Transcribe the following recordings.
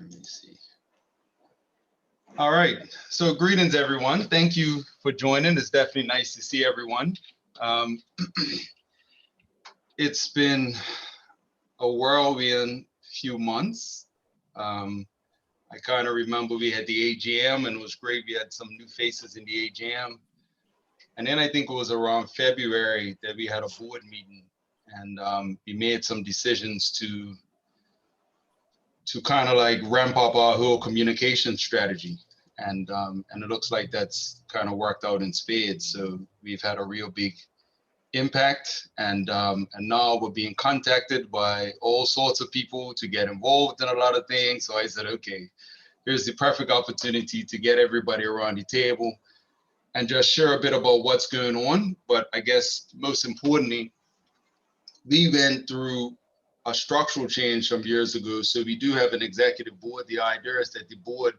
Let me see. All right, so greetings everyone. Thank you for joining. It's definitely nice to see everyone. It's been a whirlwind few months. I kind of remember we had the AGM and it was great. We had some new faces in the AGM. And then I think it was around February that we had a board meeting and we made some decisions to kind of like ramp up our whole communication strategy. And it looks like that's kind of worked out in spades. So we've had a real big impact, and now we're being contacted by all sorts of people to get involved in a lot of things. So I said, okay, here's the perfect opportunity to get everybody around the table and just share a bit about what's going on. But I guess most importantly, we went through a structural change some years ago. So we do have an executive board. The idea is that the board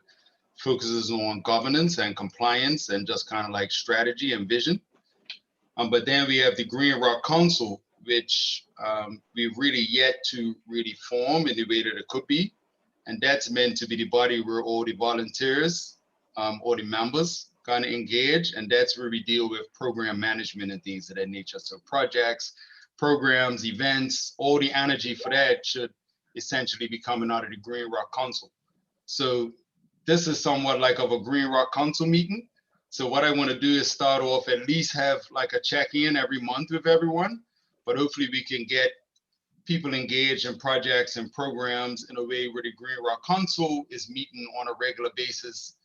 focuses on governance and compliance and just kind of like strategy and vision. But then we have the Greenrock Council, which we've really yet to really form in the way that it could be. And that's meant to be the body where all the volunteers or the members kind of engage. And that's where we deal with program management and things of that nature. So projects, programs, events, all the energy for that should essentially be coming out of the Greenrock Council. So this is somewhat like of a Greenrock Council meeting. So what I want to do is start off, at least have like a check-in every month with everyone, but hopefully we can get people engaged in projects and programs in a way where the Greenrock Council is meeting on a regular basis,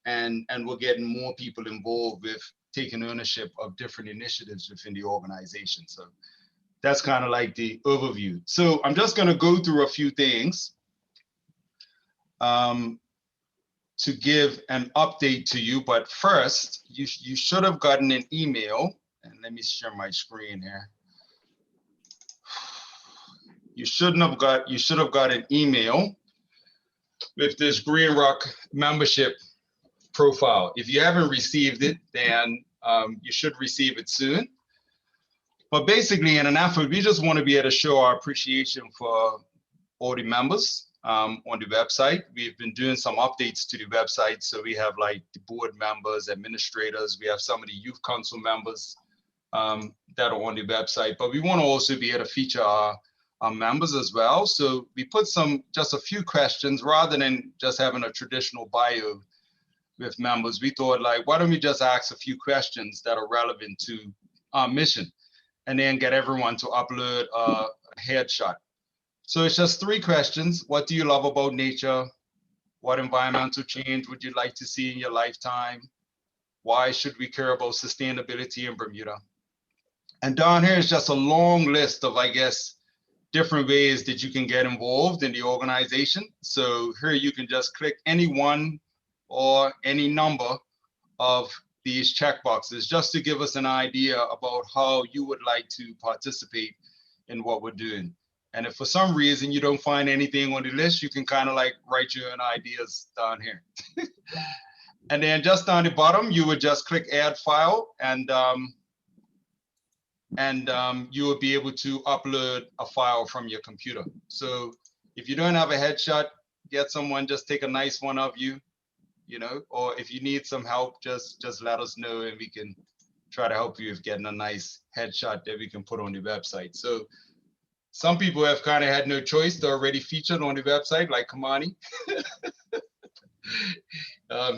and we're getting more people involved with taking ownership of different initiatives within the organization. So that's kind of like the overview. So I'm just going to go through a few things to give an update to you. But first, you should have gotten an email. And let me share my screen here. You should have got an email with this Greenrock membership profile. If you haven't received it, then you should receive it soon. But basically, in an effort, we just want to be able to show our appreciation for all the members on the website. We've been doing some updates to the website. So we have like the board members, administrators, we have some of the youth council members that are on the website, but we want to also be able to feature our members as well. So we put just a few questions rather than just having a traditional bio with members. We thought like, why don't we just ask a few questions that are relevant to our mission and then get everyone to upload a headshot. So it's just 3 questions. What do you love about nature? What environmental change would you like to see in your lifetime? Why should we care about sustainability in Bermuda? And down here is just a long list of, I guess, different ways that you can get involved in the organization. So here you can just click any one or any number of these checkboxes just to give us an idea about how you would like to participate in what we're doing. And if for some reason you don't find anything on the list, you can kind of like write your own ideas down here. And then just down the bottom, you would just click add file, and you will be able to upload a file from your computer. So if you don't have a headshot, get someone, just take a nice one of you, you know, or if you need some help, just let us know and we can try to help you with getting a nice headshot that we can put on the website. So some people have kind of had no choice. They're already featured on the website, like Kamani.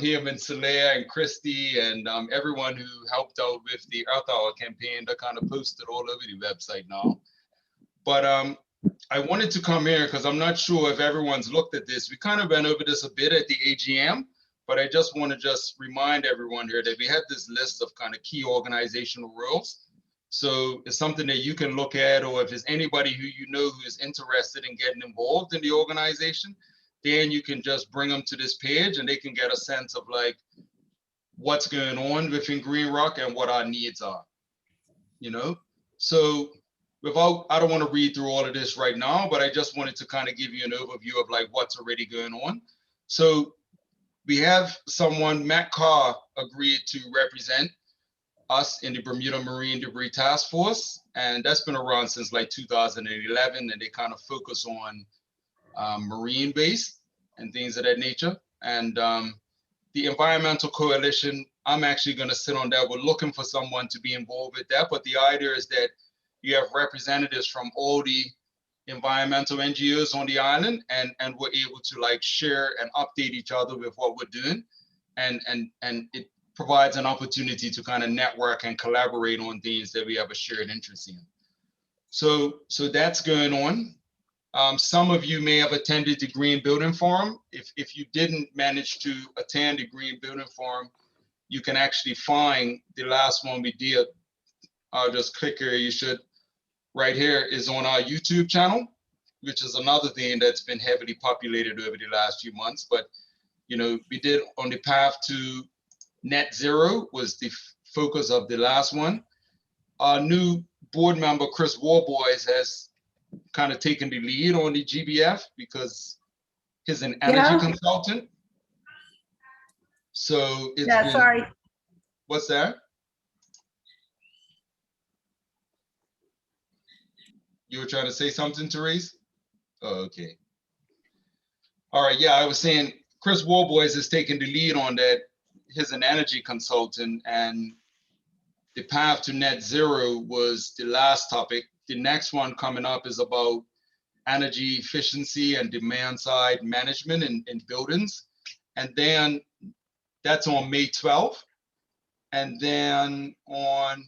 Him and Saleh and Christy and everyone who helped out with the Earth Hour campaign, they're kind of posted all over the website now. But I wanted to come here because I'm not sure if everyone's looked at this. We kind of went over this a bit at the AGM, but I just want to remind everyone here that we have this list of kind of key organizational roles. So it's something that you can look at, or if there's anybody who you know who is interested in getting involved in the organization, then you can just bring them to this page and they can get a sense of like what's going on within Greenrock and what our needs are, you know? So I don't want to read through all of this right now, but I just wanted to kind of give you an overview of like what's already going on. So we have someone, Matt Carr, agreed to represent us in the Bermuda Marine Debris Task Force, and that's been around since like 2011, and they kind of focus on marine based. and things of that nature. And the Environmental Coalition, I'm actually going to sit on that. We're looking for someone to be involved with that. But the idea is that you have representatives from all the environmental NGOs on the island, and we're able to like share and update each other with what we're doing. And it provides an opportunity to kind of network and collaborate on things that we have a shared interest in. So that's going on. Some of you may have attended the Green Building Forum. If you didn't manage to attend the Green Building Forum, you can actually find the last one we did. I'll just click here. You should, right here is on our YouTube channel, which is another thing that's been heavily populated over the last few months. But, you know, we did on the path to net zero was the focus of the last one. Our new board member, Chris Warboys, has kind of taken the lead on the GBF because he's an energy consultant. So it's been, sorry. What's that? You were trying to say something, Therese? Oh, okay. All right, yeah, I was saying Chris Warboys has taken the lead on that. He's an energy consultant, and the path to net zero was the last topic. The next one coming up is about energy efficiency and demand side management in buildings. And then that's on May 12th. And then on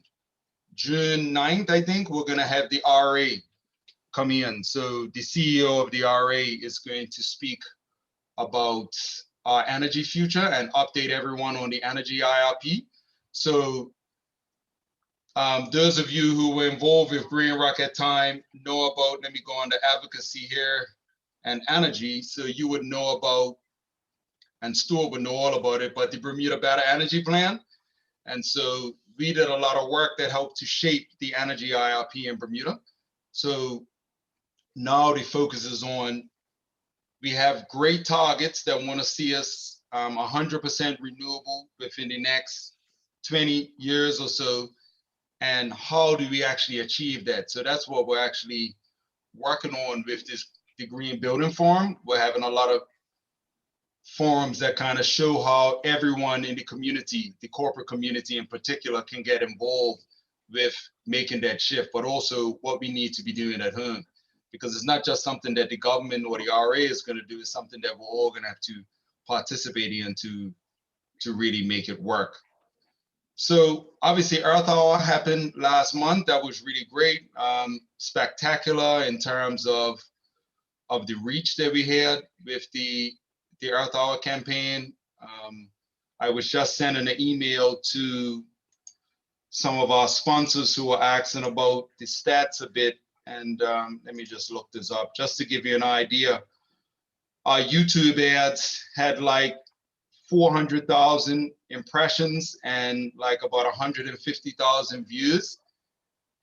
June 9th, I think, we're gonna have the RA come in. So the CEO of the RA is going to speak about our energy future and update everyone on the energy IRP. So those of you who were involved with Greenrock at time know about, let me go on to advocacy here and energy. So you would know about, and Stuart would know all about it, but the Bermuda Better Energy Plan. And so we did a lot of work that helped to shape the energy IRP in Bermuda. So now the focus is on, we have great targets that want to see us 100% renewable within the next 20 years or so. And how do we actually achieve that? So that's what we're actually working on with the Green Building Forum. We're having a lot of forums that kind of show how everyone in the community, the corporate community in particular, can get involved with making that shift, but also what we need to be doing at home. Because it's not just something that the government or the RA is going to do, it's something that we're all going to have to participate in to really make it work. So obviously Earth Hour happened last month. That was really great, spectacular in terms of the reach that we had with the Earth Hour campaign. I was just sending an email to some of our sponsors who were asking about the stats a bit. And let me just look this up just to give you an idea. Our YouTube ads had like 400,000 impressions and like about 150,000 views.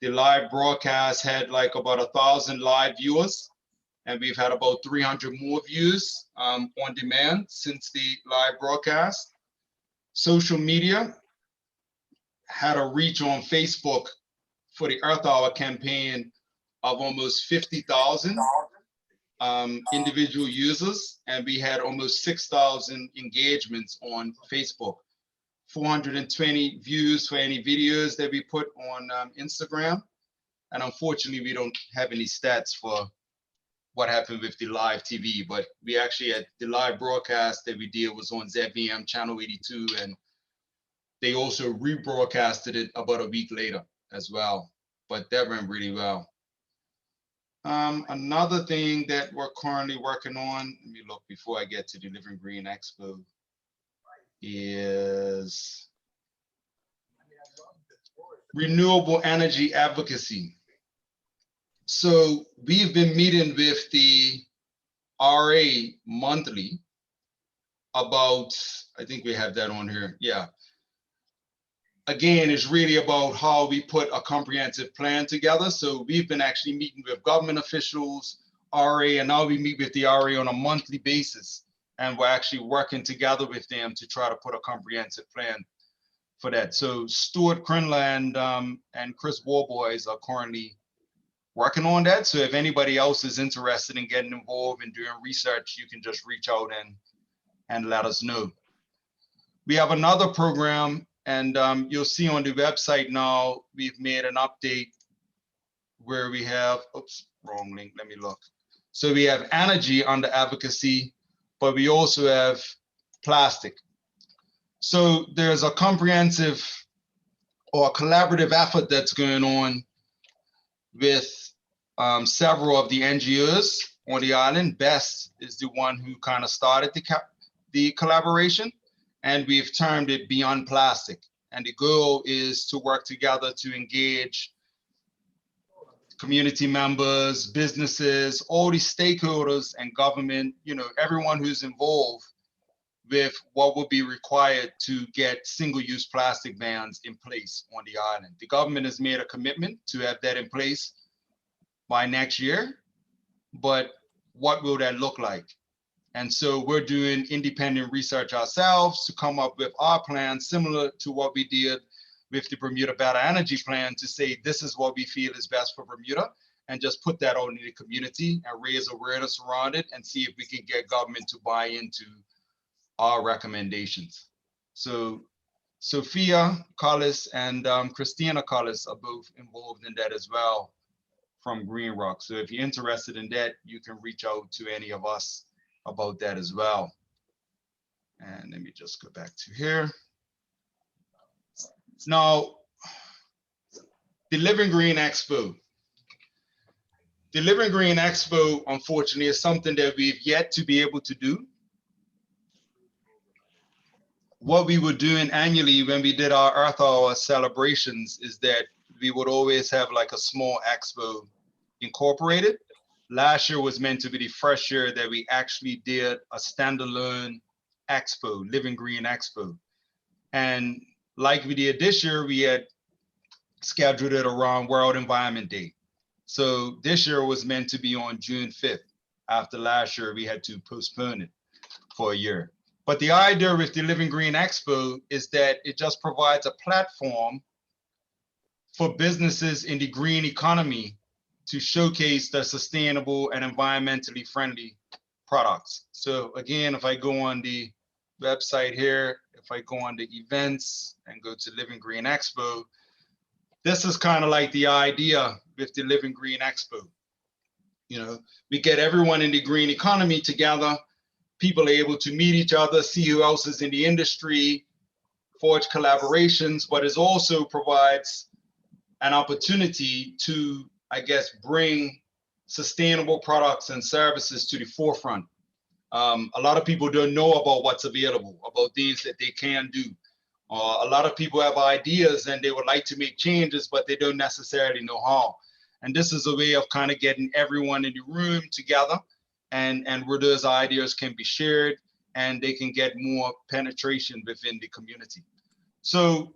The live broadcast had like about 1,000 live viewers, and we've had about 300 more views on demand since the live broadcast. Social media had a reach on Facebook for the Earth Hour campaign of almost 50,000 individual users, and we had almost 6,000 engagements on Facebook. 420 views for any videos that we put on Instagram. And unfortunately, we don't have any stats for what happened with the live TV, but we actually had the live broadcast that we did was on ZVM channel 82, and they also rebroadcasted it about a week later as well, but that went really well. Another thing that we're currently working on, let me look before I get to the Living Green Expo, is renewable energy advocacy. So we've been meeting with the RA monthly about, I think we have that on here, yeah. Again, it's really about how we put a comprehensive plan together. So we've been actually meeting with government officials, RA, and now we meet with the RA on a monthly basis. And we're actually working together with them to try to put a comprehensive plan for that. So Stuart Crinla and Chris Warboys are currently working on that. So if anybody else is interested in getting involved in doing research, you can just reach out and let us know. We have another program, and you'll see on the website now, we've made an update where we have, oops, wrong link, let me look. So we have energy under advocacy, but we also have plastic. So there's a comprehensive or a collaborative effort that's going on with several of the NGOs on the island. BEST is the one who kind of started the collaboration, and we've termed it Beyond Plastic. And the goal is to work together to engage community members, businesses, all the stakeholders and government, you know, everyone who's involved with what will be required to get single-use plastic bans in place on the island. The government has made a commitment to have that in place by next year, but what will that look like? And so we're doing independent research ourselves to come up with our plan, similar to what we did with the Bermuda Better Energy Plan, to say this is what we feel is best for Bermuda, and just put that out in the community and raise awareness around it and see if we can get government to buy into our recommendations. So Sophia Collis and Christina Collis are both involved in that as well from Greenrock. So if you're interested in that, you can reach out to any of us about that as well. And let me just go back to here. Now, the Living Green Expo. The Living Green Expo, unfortunately, is something that we've yet to be able to do. What we were doing annually when we did our Earth Hour celebrations is that we would always have like a small expo incorporated. Last year was meant to be the first year that we actually did a standalone expo, Living Green Expo. And like we did this year, we had scheduled it around World Environment Day. So this year was meant to be on June 5th. After last year, we had to postpone it for a year. But the idea with the Living Green Expo is that it just provides a platform for businesses in the green economy to showcase their sustainable and environmentally friendly products. So again, if I go on the website here, if I go on the events and go to Living Green Expo, this is kind of like the idea with the Living Green Expo. You know, we get everyone in the green economy together. People are able to meet each other, see who else is in the industry, forge collaborations, but it also provides an opportunity to, I guess, bring sustainable products and services to the forefront. A lot of people don't know about what's available, about things that they can do. A lot of people have ideas and they would like to make changes, but they don't necessarily know how. And this is a way of kind of getting everyone in the room together, and where those ideas can be shared and they can get more penetration within the community. So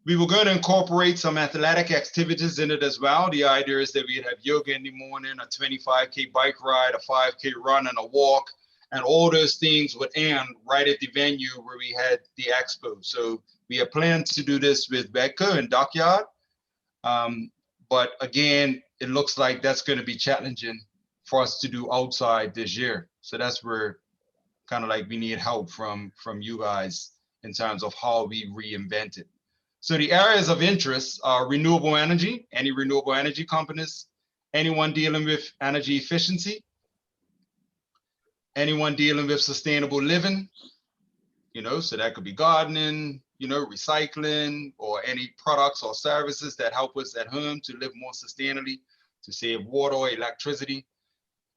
we were going to incorporate some athletic activities in it as well. The idea is that we'd have yoga in the morning, a 25K bike ride, a 5K run, and a walk. And all those things would end right at the venue where we had the expo. So we have plans to do this with Bedco and Dockyard. But again, it looks like that's going to be challenging for us to do outside this year. So that's where kind of like we need help from you guys in terms of how we reinvent it. So the areas of interest are renewable energy, any renewable energy companies, anyone dealing with energy efficiency, anyone dealing with sustainable living, you know, so that could be gardening, you know, recycling, or any products or services that help us at home to live more sustainably, to save water or electricity.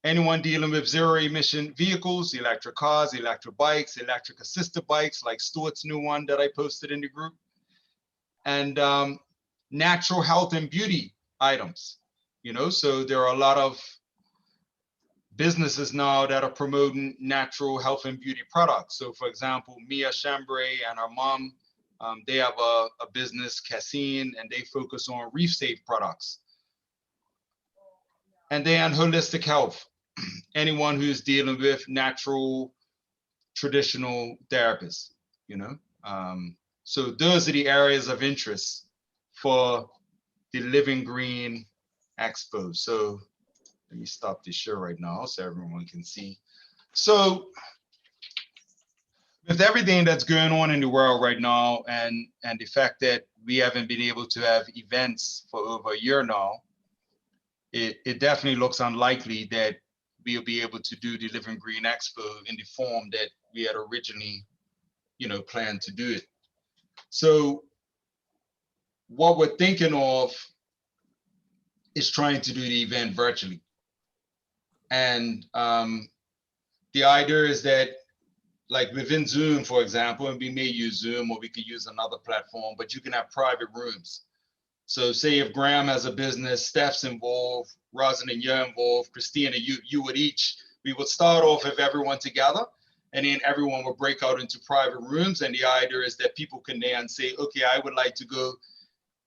Anyone dealing with zero emission vehicles, electric cars, electric bikes, electric assisted bikes, like Stuart's new one that I posted in the group. And natural health and beauty items, you know, so there are a lot of businesses now that are promoting natural health and beauty products. So for example, Mia Chambray and her mom, they have a business, Cassine, and they focus on reef safe products. And then holistic health, anyone who's dealing with natural, traditional therapists, you know. So those are the areas of interest for the Living Green Expo. So let me stop this show right now so everyone can see. So with everything that's going on in the world right now, and the fact that we haven't been able to have events for over a year now, it definitely looks unlikely that we'll be able to do the Living Green Expo in the form that we had originally, planned to do it. So what we're thinking of is trying to do the event virtually. And the idea is that, like within Zoom, for example, and we may use Zoom or we could use another platform, but you can have private rooms. So say if Graham has a business, Steph's involved, Rosalind, you're involved, Christina, you would each, we would start off with everyone together, and then everyone would break out into private rooms. And the idea is that people can then say, okay, I would like to go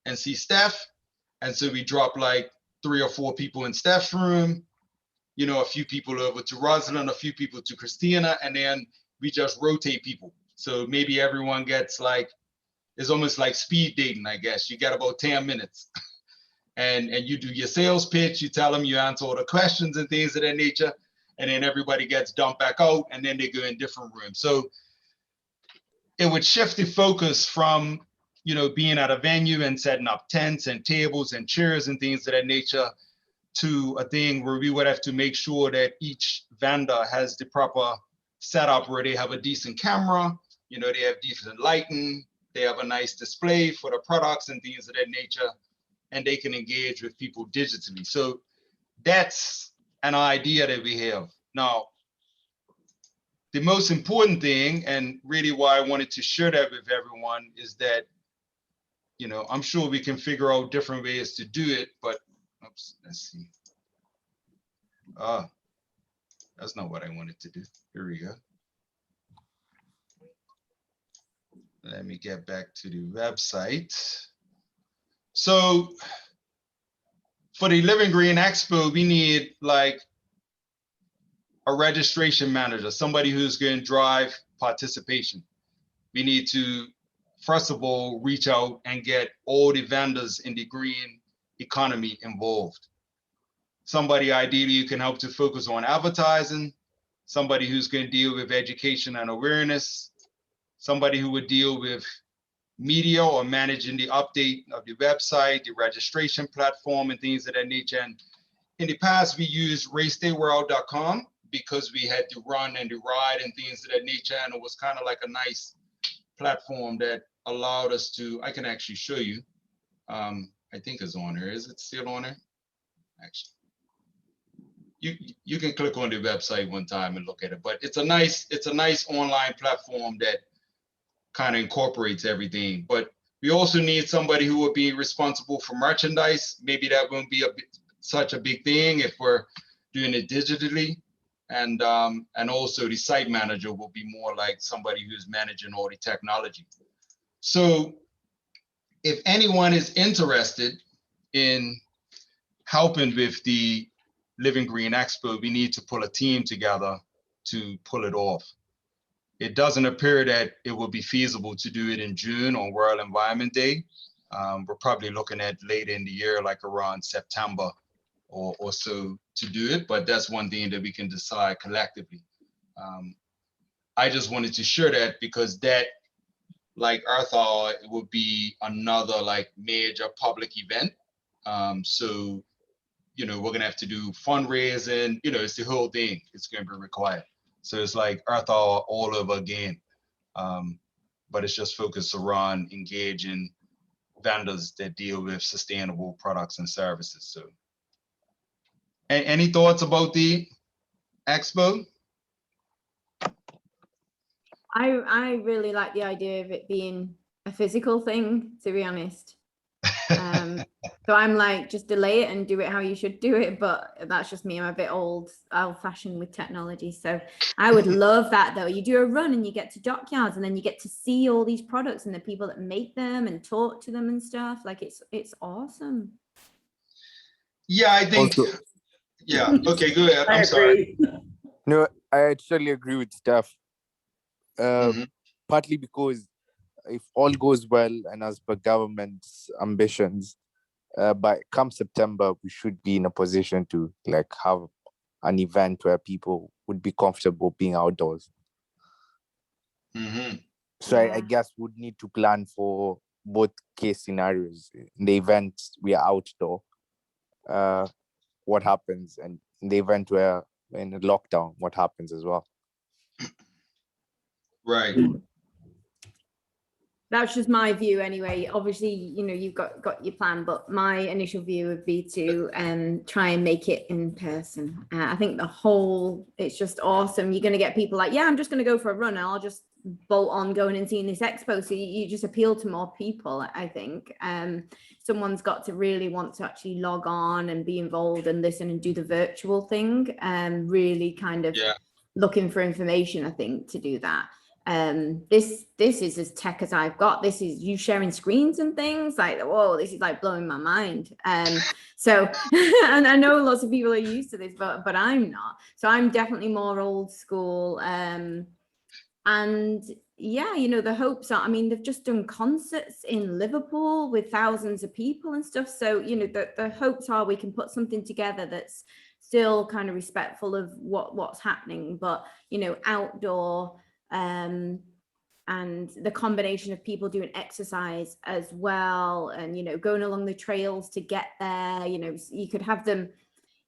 and see Steph. And so we drop like 3 or 4 people in Steph's room, a few people over to Rosalind, a few people to Christina, and then we just rotate people. So maybe everyone gets like, it's almost like speed dating, I guess. You get about 10 minutes and you do your sales pitch, you tell them, you answer all the questions and things of that nature, and then everybody gets dumped back out and then they go in different rooms. So it would shift the focus from, being at a venue and setting up tents and tables and chairs and things of that nature to a thing where we would have to make sure that each vendor has the proper setup where they have a decent camera, they have decent lighting, they have a nice display for the products and things of that nature, and they can engage with people digitally. So that's an idea that we have. Now, the most important thing, and really why I wanted to share that with everyone, is that, I'm sure we can figure out different ways to do it, but oops, let's see. That's not what I wanted to do. Here we go. Let me get back to the website. So for the Living Green Expo, we need like a registration manager, somebody who's going to drive participation. We need to, first of all, reach out and get all the vendors in the green economy involved. Somebody ideally who can help to focus on advertising, somebody who's going to deal with education and awareness, somebody who would deal with media or managing the update of the website, the registration platform, and things of that nature. And in the past, we used racedayworld.com because we had to run and to ride and things of that nature. And it was kind of like a nice platform that allowed us to, I can actually show you. I think it's on there. Is it still on there? Actually, you can click on the website one time and look at it, but it's a nice online platform that kind of incorporates everything. But we also need somebody who will be responsible for merchandise. Maybe that won't be such a big thing if we're doing it digitally. And also the site manager will be more like somebody who's managing all the technology. So if anyone is interested in helping with the Living Green Expo, we need to pull a team together to pull it off. It doesn't appear that it will be feasible to do it in June on World Environment Day. We're probably looking at later in the year, like around September or so to do it, but that's one thing that we can decide collectively. I just wanted to share that because that, like Earth Hour, it would be another like major public event. So, we're gonna have to do fundraising, it's the whole thing, it's gonna be required. So it's like Earth Hour all over again. But it's just focused around engaging vendors that deal with sustainable products and services. So any thoughts about the expo? I really like the idea of it being a physical thing, to be honest. So I'm like, just delay it and do it how you should do it. But that's just me. I'm a bit old-fashioned with technology. So I would love that, though. You do a run and you get to dockyards and then you get to see all these products and the people that make them and talk to them and stuff. Like it's awesome. Yeah, I think. Also, yeah. Okay, go ahead. I'm sorry. No, I actually agree with Steph. Partly because if all goes well and as per government's ambitions, But come September, we should be in a position to like have an event where people would be comfortable being outdoors. Mm-hmm. So I Yeah. guess we'd need to plan for both case scenarios. In the event we are outdoor, what happens? And in the event where we're in a lockdown, what happens as well? Right. That's just my view anyway. Obviously, you know, you've got your plan, but my initial view would be to try and make it in person. I think it's just awesome. You're going to get people like, yeah, I'm just going to go for a run. I'll just bolt on going and seeing this expo. So you just appeal to more people, I think. Someone's got to really want to actually log on and be involved and listen and do the virtual thing. Really kind of looking for information, I think, to do that. This is as tech as I've got. This is you sharing screens and things like, whoa, this is like blowing my mind. So and I know lots of people are used to this, but I'm not. So I'm definitely more old school. And yeah, you know, the hopes are, I mean, they've just done concerts in Liverpool with thousands of people and stuff. So, you know, the hopes are we can put something together that's still kind of respectful of what's happening, but, you know, outdoor, and the combination of people doing exercise as well, and, you know, going along the trails to get there. You know, you could have them,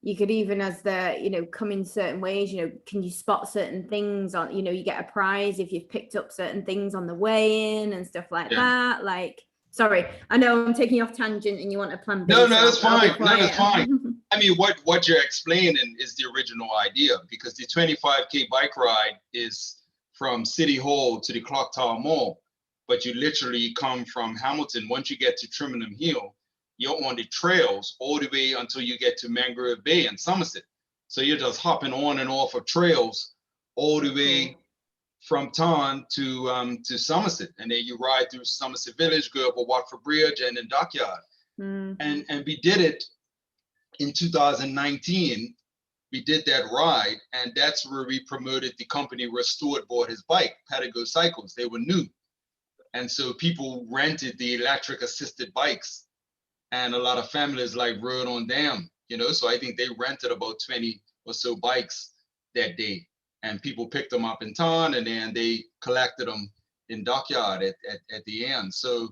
you could even, as the, you know, come in certain ways, you know, can you spot certain things on, you know, you get a prize if you've picked up certain things on the way in and stuff like that. Like, sorry, I know I'm taking you off tangent and you want a plan B. No, so that's fine. No, that's quiet. fine. I mean, what you're explaining is the original idea, because the 25K bike ride is from City Hall to the Clock Tower Mall, but you literally come from Hamilton. Once you get to Trimmingham Hill, you're on the trails all the way until you get to Mangrove Bay and Somerset. So you're just hopping on and off of trails all the way from town to Somerset, and then you ride through Somerset Village, go up a Watford Bridge, and then Dockyard. And we did it in 2019. We did that ride, and that's where we promoted the company where Stuart bought his bike, Patago Cycles. They were new, and so people rented the electric assisted bikes, and a lot of families like rode on them, you know. So I think they rented about 20 or so bikes that day, and people picked them up in town, and then they collected them in Dockyard at the end. So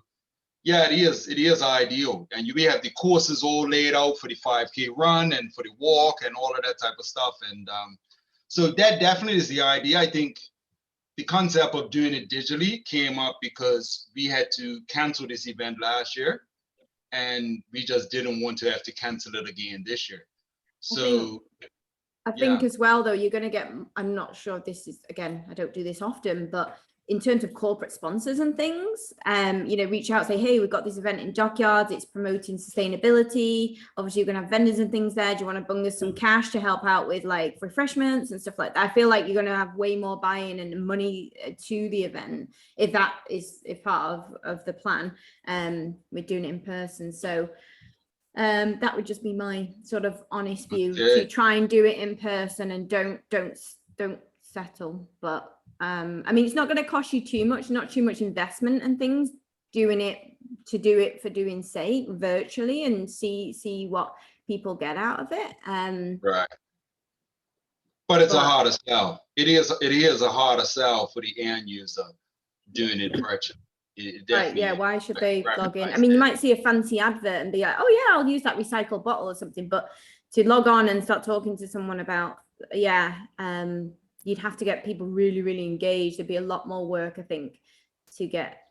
yeah, it is ideal. And we have the courses all laid out for the 5K run and for the walk and all of that type of stuff. And so that definitely is the idea. I think the concept of doing it digitally came up because we had to cancel this event last year, and we just didn't want to have to cancel it again this year. So I think as well, though, you're going to get, I'm not sure if this is, again, I don't do this often, but in terms of corporate sponsors and things, you know, reach out, say, hey, we've got this event in Dockyards, it's promoting sustainability. Obviously, you're going to have vendors and things there. Do you want to bung us some cash to help out with like refreshments and stuff like that? I feel like you're going to have way more buy-in and money to the event if that is part of the plan. We're doing it in person. So that would just be my sort of honest view, to try and do it in person and don't settle. But I mean, it's not going to cost you too much, not too much investment and things, doing it to do it for doing sake virtually and see what people get out of it. Right. But it's a harder sell. It is a harder sell for the end user doing it virtually. Right, yeah, why should they log in? I mean, you might see a fancy advert and be like, oh yeah, I'll use that recycled bottle or something, but to log on and start talking to someone about, you'd have to get people really, really engaged. There'd be a lot more work, I think, to get,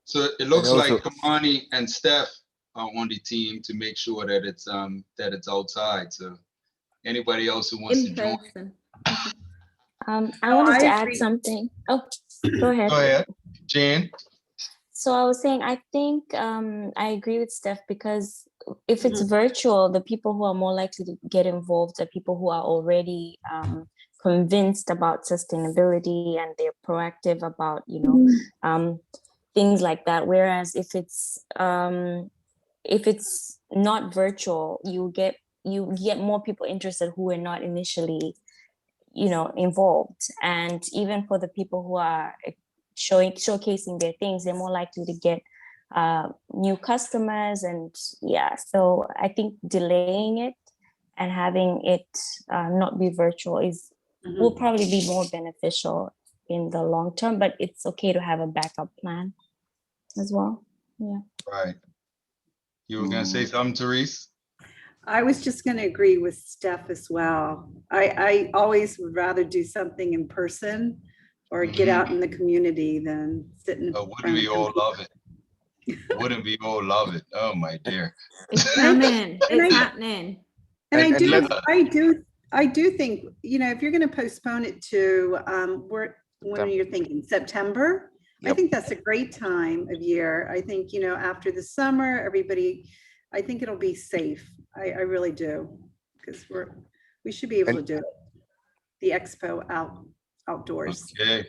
So it looks like Kamani and Steph are on the team to make sure that it's outside. So anybody else who wants to join. I wanted to add something. Oh, go ahead. Go ahead, Jane. So I was saying, I think I agree with Steph, because if it's virtual, the people who are more likely to get involved are people who are already convinced about sustainability and they're proactive about, you know, things like that. Whereas if it's not virtual, you get more people interested who were not initially, you know, involved. And even for the people who are showcasing their things, they're more likely to get new customers, and yeah, so I think delaying it and having it not be virtual will probably be more beneficial in the long term, but it's okay to have a backup plan as well. Yeah. Right. You were gonna say something, Therese? I was just going to agree with Steph as well. I always would rather do something in person or get out in the community than sit in Oh, front wouldn't of we a all computer. love it? Wouldn't we all love it? Oh my dear. It's coming. And It's I- happening. And And I do think, you know, if you're going to postpone it to when September. you're thinking September, I Yep. think that's a great time of year. I think, you know, after the summer, everybody, I think it'll be safe. I really do, because we should be able to And- do it. The expo outdoors. Okay.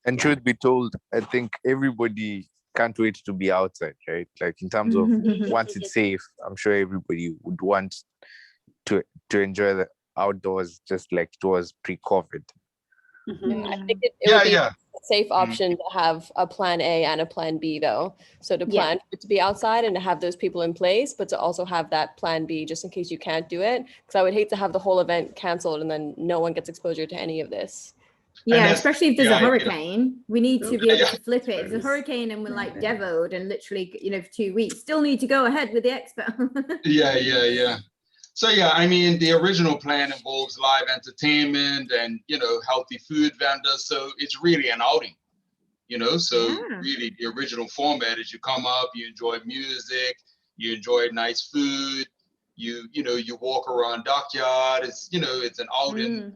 And Yeah. truth be told, I think everybody can't wait to be outside, right? Like in terms of once it's safe, I'm sure everybody would want to enjoy the outdoors just like it was pre-COVID. Mhm. I think it Yeah, would be yeah. a safe option to have a plan A and a plan B though. So to Yeah. plan for it to be outside and to have those people in place, but to also have that plan B just in case you can't do it. Because I would hate to have the whole event canceled and then no one gets exposure to any of this. Yeah, that's especially if there's the a idea. hurricane, we need to be Yeah, able yeah. to flip it. If there's a hurricane and we're like devoed and literally, you know, for 2 weeks, still need to go ahead with the expo. Yeah. So yeah, I mean, the original plan involves live entertainment and, you know, healthy food vendors. So it's really an outing, you know. So Yeah. really the original format is you come up, you enjoy music, you enjoy nice food, you know, you walk around Dockyard. It's, you know, it's an outing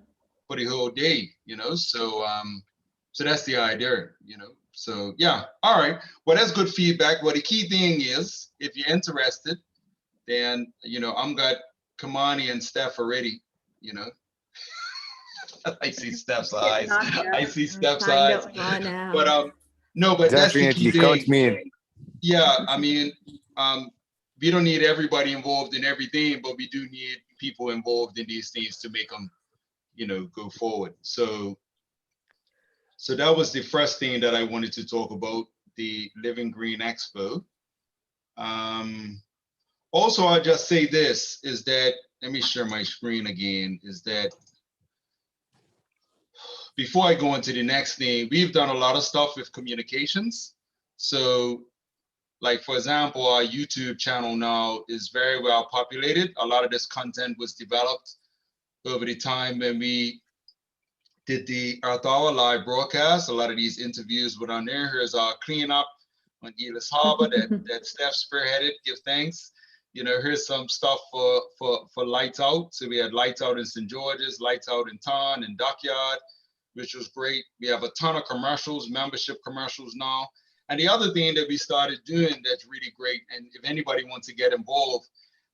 for the whole day, you know. So so that's the idea, you know. So yeah, all right. Well, that's good feedback. Well, the key thing is, if you're interested, then, you know, I'm got Kamani and Steph already, you know. I see Steph's eyes. I see Steph's Signed eyes. up for now. But no, but that's the key Definitely count thing. me in. Yeah, I mean, we don't need everybody involved in everything, but we do need people involved in these things to make them, you know, go forward. So that was the first thing that I wanted to talk about, the Living Green Expo. Also, I'll just say this, is that, let me share my screen again, is that before I go into the next thing, we've done a lot of stuff with communications. So like, for example, our YouTube channel now is very well populated. A lot of this content was developed over the time when we did the Earth Hour live broadcast. A lot of these interviews were on there. Here's our cleanup on Elis Harbor that Steph spearheaded, give thanks. You know, here's some stuff for Lights Out. So we had Lights Out in St. George's, Lights Out in Taunton and Dockyard, which was great. We have a ton of commercials, membership commercials now. And the other thing that we started doing that's really great, and if anybody wants to get involved,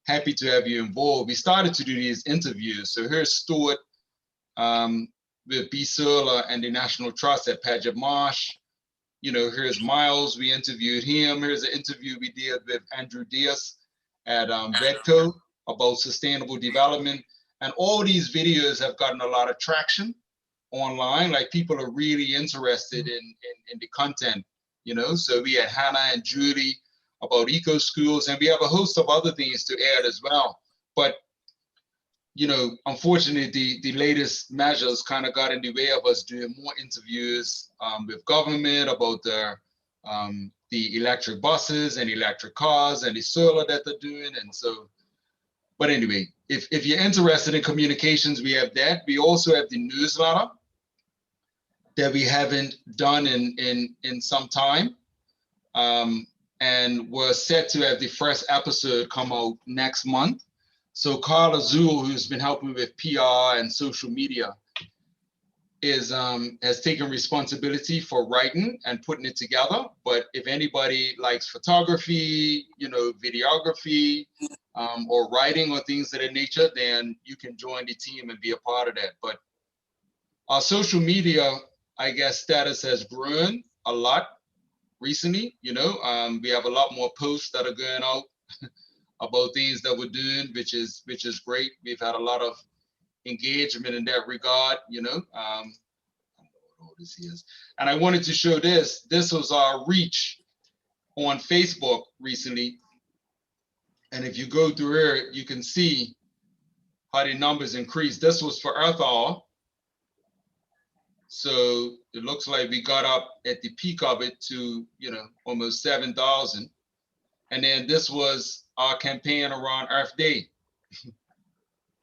happy to have you involved. We started to do these interviews. So here's Stuart with B. Surla and the National Trust at Paget Marsh. You know, here's Miles, we interviewed him. Here's an interview we did with Andrew Diaz at Vedco about sustainable development. And all these videos have gotten a lot of traction online. Like, people are really interested in the content, you know. So we had Hannah and Judy about eco schools, and we have a host of other things to add as well. But, you know, unfortunately, the latest measures kind of got in the way of us doing more interviews with government about the electric buses and electric cars and the solar that they're doing. And so, but anyway, if you're interested in communications, we have that. We also have the newsletter that we haven't done in some time. And we're set to have the first episode come out next month. So Carla Zool, who's been helping with PR and social media, has taken responsibility for writing and putting it together. But if anybody likes photography, you know, videography, or writing or things of that nature, then you can join the team and be a part of that. But our social media, I guess, status has grown a lot recently. You know, we have a lot more posts that are going out about things that we're doing, which is great. We've had a lot of engagement in that regard, you know. I don't know what all this is. And I wanted to show this. This was our reach on Facebook recently. And if you go through here, you can see how the numbers increased. This was for Earth Hour. So it looks like we got up at the peak of it to, you know, almost 7,000. And then this was our campaign around Earth Day,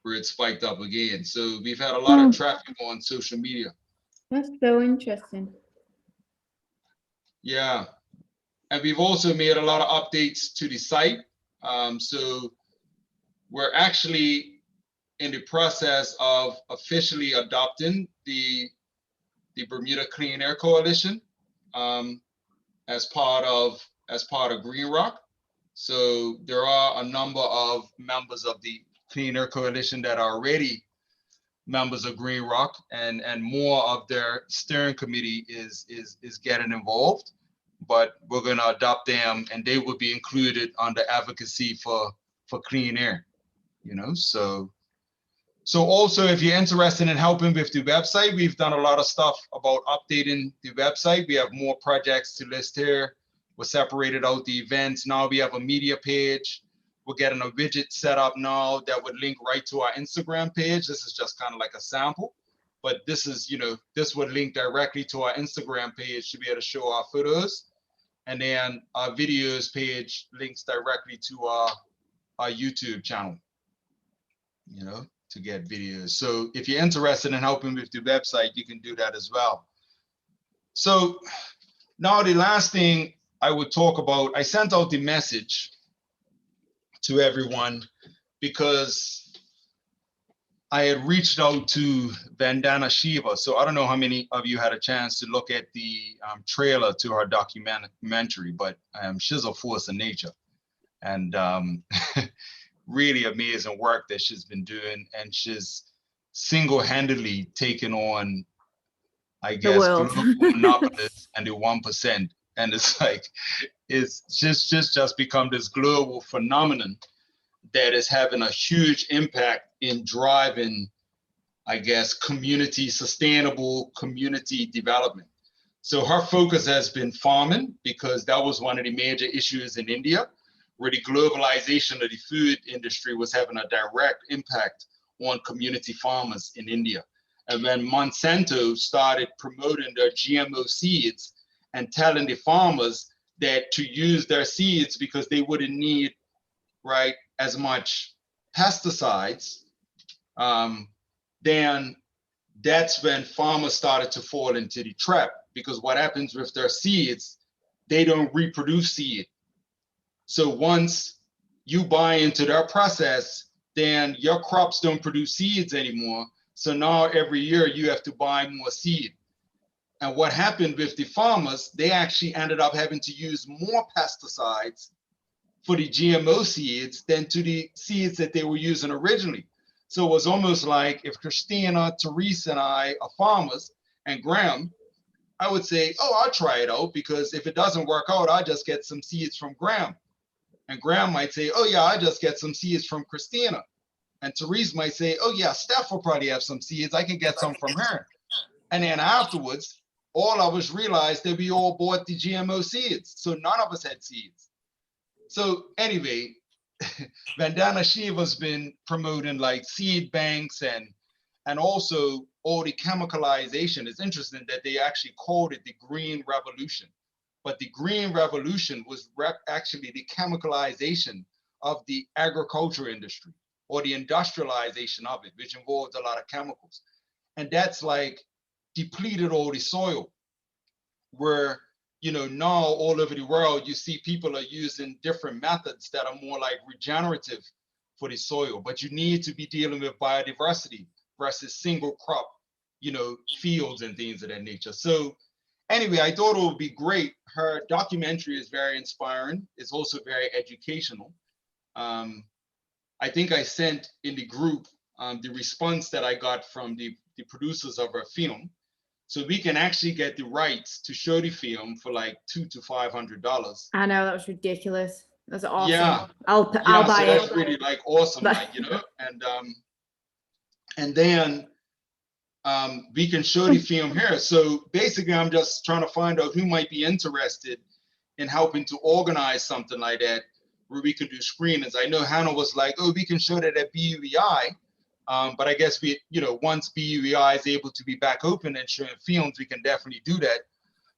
where it spiked up again. So we've had a lot of traffic on social media. That's so interesting. Yeah. And we've also made a lot of updates to the site. So we're actually in the process of officially adopting the Bermuda Clean Air Coalition as part of Greenrock. So there are a number of members of the Clean Air Coalition that are already members of Greenrock, and more of their steering committee is getting involved. But we're going to adopt them, and they will be included under advocacy for clean air. You know, so also, if you're interested in helping with the website, we've done a lot of stuff about updating the website. We have more projects to list here. We're separated out the events. Now we have a media page. We're getting a widget set up now that would link right to our Instagram page. This is just kind of like a sample, but this is, you know, this would link directly to our Instagram page to be able to show our photos. And then our videos page links directly to our YouTube channel, you know, to get videos. So if you're interested in helping with the website, you can do that as well. So now the last thing I would talk about, I sent out the message to everyone because I had reached out to Vandana Shiva. So I don't know how many of you had a chance to look at the trailer to her documentary, but she's a force of nature. And really amazing work that she's been doing. And she's single-handedly taken on, I guess, global monopolists and the 1%. And it's like, it's just become this global phenomenon that is having a huge impact in driving, I guess, sustainable community development. So her focus has been farming, because that was one of the major issues in India, where the globalization of the food industry was having a direct impact on community farmers in India. And when Monsanto started promoting their GMO seeds and telling the farmers that to use their seeds because they wouldn't need, right, as much pesticides, then that's when farmers started to fall into the trap, because what happens with their seeds, they don't reproduce seed. So once you buy into their process, then your crops don't produce seeds anymore. So now every year you have to buy more seed. And what happened with the farmers, they actually ended up having to use more pesticides for the GMO seeds than to the seeds that they were using originally. So it was almost like if Christina, Teresa, and I are farmers, and Graham, I would say, oh, I'll try it out, because if it doesn't work out, I'll just get some seeds from Graham. And Graham might say, oh yeah, I just get some seeds from Christina. And Therese might say, oh yeah, Steph will probably have some seeds. I can get some from her. And then afterwards, all of us realized that we all bought the GMO seeds. So none of us had seeds. So anyway, Vandana Shiva's been promoting like seed banks and also all the chemicalization. It's interesting that they actually called it the Green Revolution. But the Green Revolution was actually the chemicalization of the agriculture industry, or the industrialization of it, which involved a lot of chemicals. And that's like depleted all the soil, where, you know, now all over the world, you see people are using different methods that are more like regenerative for the soil, but you need to be dealing with biodiversity versus single crop, you know, fields and things of that nature. So anyway, I thought it would be great. Her documentary is very inspiring. It's also very educational. I think I sent in the group the response that I got from the producers of her film. So we can actually get the rights to show the film for like $200 to $500. I know, that was ridiculous. That's awesome. Yeah. I'll Yeah, buy so it. that's really like awesome, like, you know, and then we can show the film here. So basically, I'm just trying to find out who might be interested in helping to organize something like that where we can do screenings. I know Hannah was like, oh, we can show that at BUEI, but I guess we, once BUEI is able to be back open and showing films, we can definitely do that.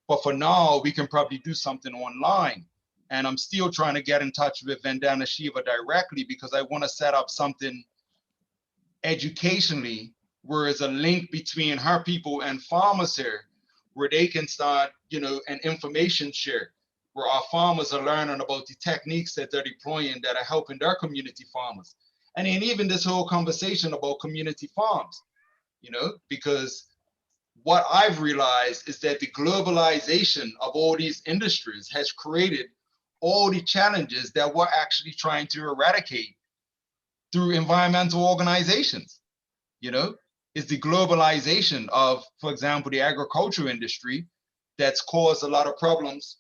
But for now, we can probably do something online. And I'm still trying to get in touch with Vandana Shiva directly because I want to set up something educationally where it's a link between her people and farmers here, where they can start, an information share, where our farmers are learning about the techniques that they're deploying that are helping their community farmers. And then even this whole conversation about community farms, because what I've realized is that the globalization of all these industries has created all the challenges that we're actually trying to eradicate through environmental organizations. Is the globalization of, for example, the agriculture industry that's caused a lot of problems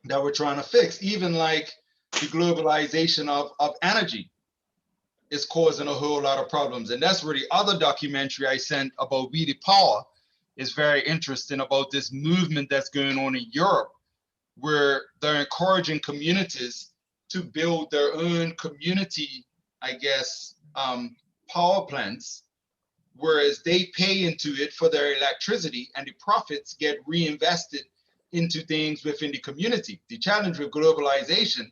that we're trying to fix. Even like the globalization of energy is causing a whole lot of problems. And that's where the other documentary I sent about We the Power is very interesting, about this movement that's going on in Europe, where they're encouraging communities to build their own community, I guess, power plants, whereas they pay into it for their electricity and the profits get reinvested into things within the community. The challenge with globalization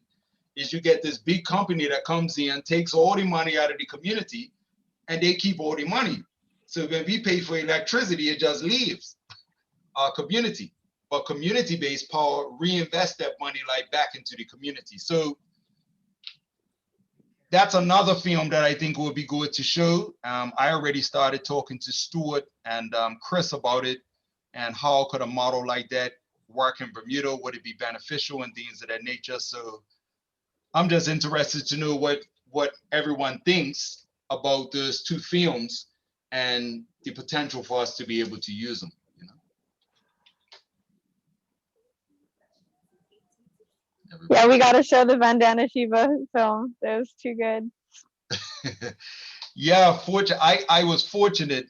is you get this big company that comes in, takes all the money out of the community, and they keep all the money. So when we pay for electricity, it just leaves our community. But community-based power reinvest that money like back into the community. So that's another film that I think will be good to show. I already started talking to Stuart and Chris about it, and how could a model like that work in Bermuda? Would it be beneficial and things of that nature? So I'm just interested to know what everyone thinks about those two films and the potential for us to be able to use them. Yeah, we got to show the Vandana Shiva film. That was too good. Yeah, I was fortunate.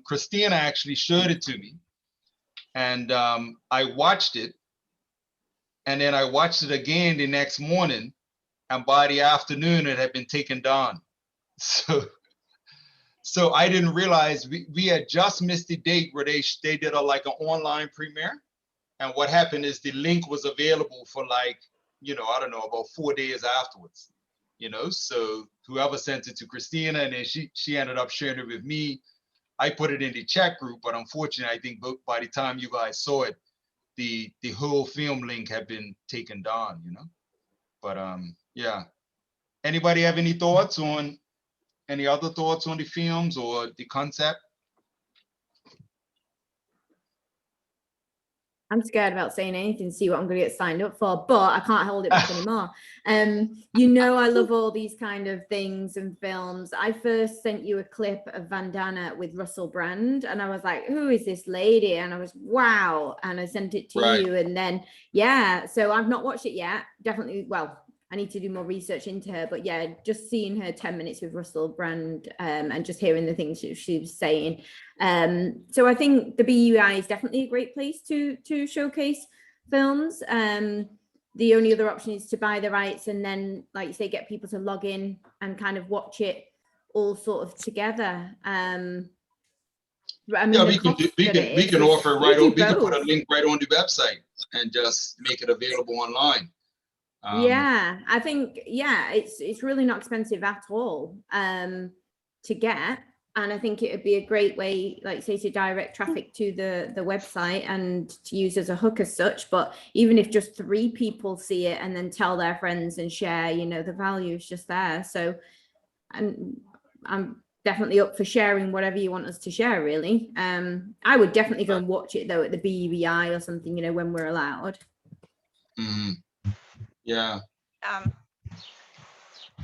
Christina actually showed it to me, and I watched it, and then I watched it again the next morning, and by the afternoon it had been taken down. So I didn't realize we had just missed the date where they did like an online premiere, and what happened is the link was available for like, I don't know, about 4 days afterwards, so whoever sent it to Christina, and then she ended up sharing it with me. I put it in the chat group, but unfortunately, I think by the time you guys saw it, the whole film link had been taken down, but yeah. Anybody have any thoughts on, any other thoughts on the films or the concept? I'm scared about saying anything to see what I'm going to get signed up for, but I can't hold it back anymore. I love all these kind of things and films. I first sent you a clip of Vandana with Russell Brand, and I was like, who is this lady? And I was, wow. And I sent it to you. And then, yeah, so I've not watched it yet. Definitely, well, I need to do more research into her, but yeah, just seeing her 10 minutes with Russell Brand and just hearing the things she was saying. So I think the BUI is definitely a great place to showcase films. The only other option is to buy the rights and then, like you say, get people to log in and kind of watch it all sort of together. I mean, yeah, we can offer it right on. We can put a link right on the website and just make it available online. Yeah, I think, yeah, it's really not expensive at all to get, and I think it would be a great way, like say, to direct traffic to the website and to use as a hook as such. But even if just 3 people see it and then tell their friends and share, the value is just there. So I'm definitely up for sharing whatever you want us to share, really. I would definitely go and watch it though at the BUEI or something, when we're allowed. Mm-hmm. Yeah.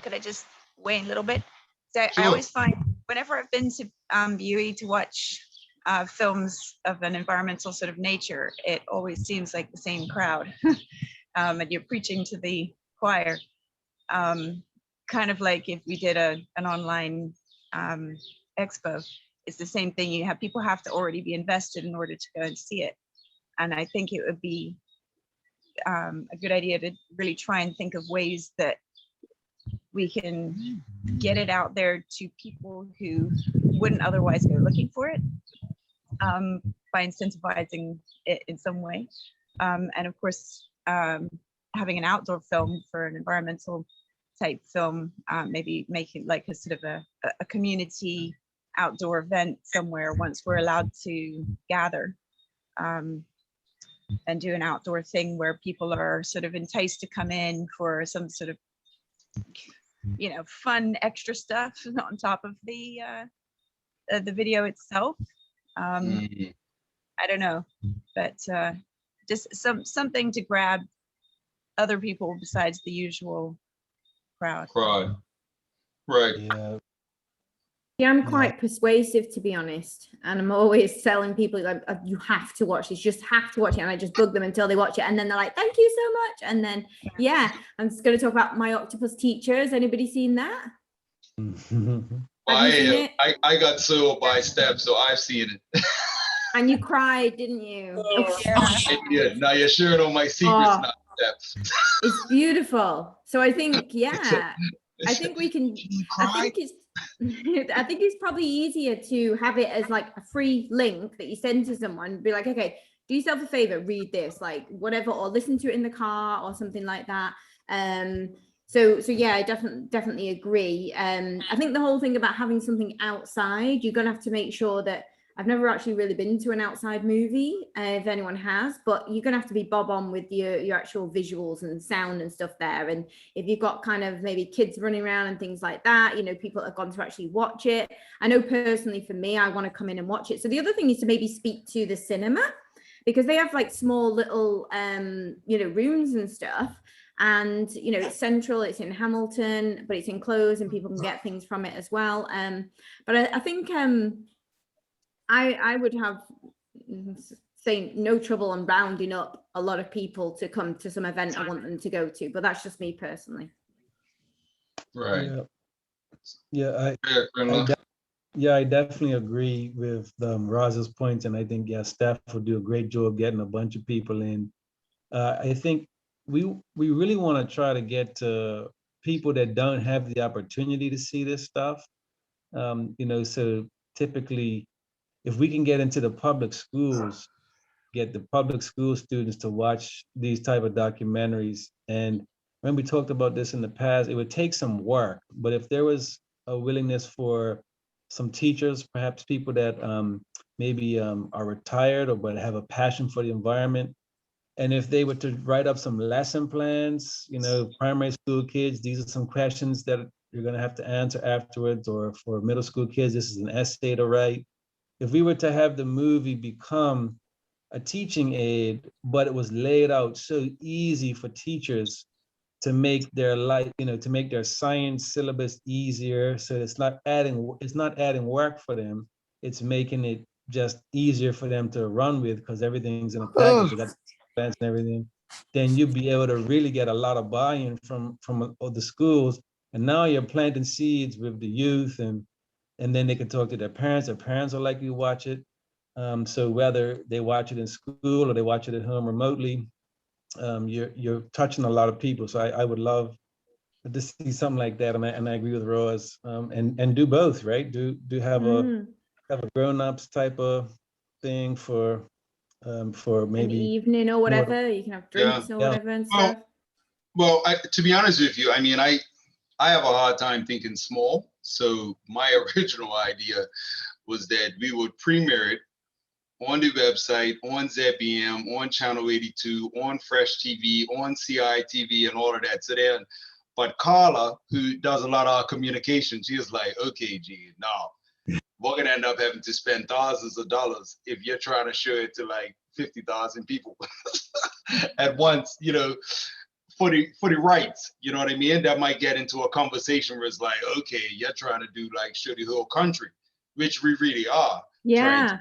Could I just weigh in a little bit? So Sure. I always find whenever I've been to BUE to watch films of an environmental sort of nature, it always seems like the same crowd, and you're preaching to the choir. Kind of like if we did an online expo, it's the same thing. People have to already be invested in order to go and see it, and I think it would be a good idea to really try and think of ways that we can get it out there to people who wouldn't otherwise go looking for it, by incentivizing it in some way. And of course, having an outdoor film for an environmental type film, maybe making like a sort of a community outdoor event somewhere once we're allowed to gather, and do an outdoor thing where people are sort of enticed to come in for some sort of, you know, fun extra stuff on top of the video itself. I don't know, but just something to grab other people besides the usual crowd. Right. Yeah. Yeah, I'm quite persuasive, to be honest, and I'm always telling people like, you have to watch this, just have to watch it, and I just bug them until they watch it, and then they're like, thank you so much. And then yeah, I'm just going to talk about My Octopus Teacher. Has anybody seen that? I got sold by Steph, so I've seen it. And you cried, didn't you? I did. Now you're sharing all my secrets now, Steph. It's beautiful. So I think, yeah, I think we can, I think it's probably easier to have it as like a free link that you send to someone, be like, okay, do yourself a favor, read this, like whatever, or listen to it in the car or something like that. So yeah, I definitely agree. I think the whole thing about having something outside, you're gonna have to make sure that, I've never actually really been to an outside movie, if anyone has, but you're gonna have to be bob on with your actual visuals and sound and stuff there. And if you've got kind of maybe kids running around and things like that, you know, people have gone to actually watch it. I know personally for me, I want to come in and watch it. So the other thing is to maybe speak to the cinema, because they have like small little, you know, rooms and stuff. And, you know, it's central, it's in Hamilton, but it's enclosed and people can get things from it as well. But I think, I would have, say, no trouble on rounding up a lot of people to come to some event I want them to go to, but that's just me personally. Right. Yeah. I definitely agree with Roz's points, and I think staff will do a great job getting a bunch of people in. I think we really want to try to get to people that don't have the opportunity to see this stuff. You know, so typically, if we can get into the public schools, get the public school students to watch these type of documentaries. And when we talked about this in the past, it would take some work, but if there was a willingness for some teachers, perhaps people that maybe are retired or but have a passion for the environment, and if they were to write up some lesson plans, you know, primary school kids, these are some questions that you're gonna have to answer afterwards, or for middle school kids, this is an essay to write. If we were to have the movie become a teaching aid, but it was laid out so easy for teachers to make their life, you know, to make their science syllabus easier, so it's not adding work for them, it's making it just easier for them to run with, because everything's in a package, they got plans and everything, then you'd be able to really get a lot of buy-in from the schools. And now you're planting seeds with the youth, and then they can talk to their parents will likely watch it. So whether they watch it in school or they watch it at home remotely, you're touching a lot of people. So I would love to see something like that. And I agree with Roz, and do both, right? Do have a grown-ups type of thing for maybe an evening or whatever, you can have drinks or whatever and stuff. Well, to be honest with you, I mean, I have a hard time thinking small. So my original idea was that we would premiere it on the website, on ZBM, on Channel 82, on Fresh TV, on CI TV, and all of that. So then, but Carla, who does a lot of our communication, she was like, okay, G, no, we're gonna end up having to spend thousands of dollars if you're trying to show it to like 50,000 people at once, you know, for the rights, you know what I mean? That might get into a conversation where it's like, okay, you're trying to do like show the whole country, which we really are. Yeah.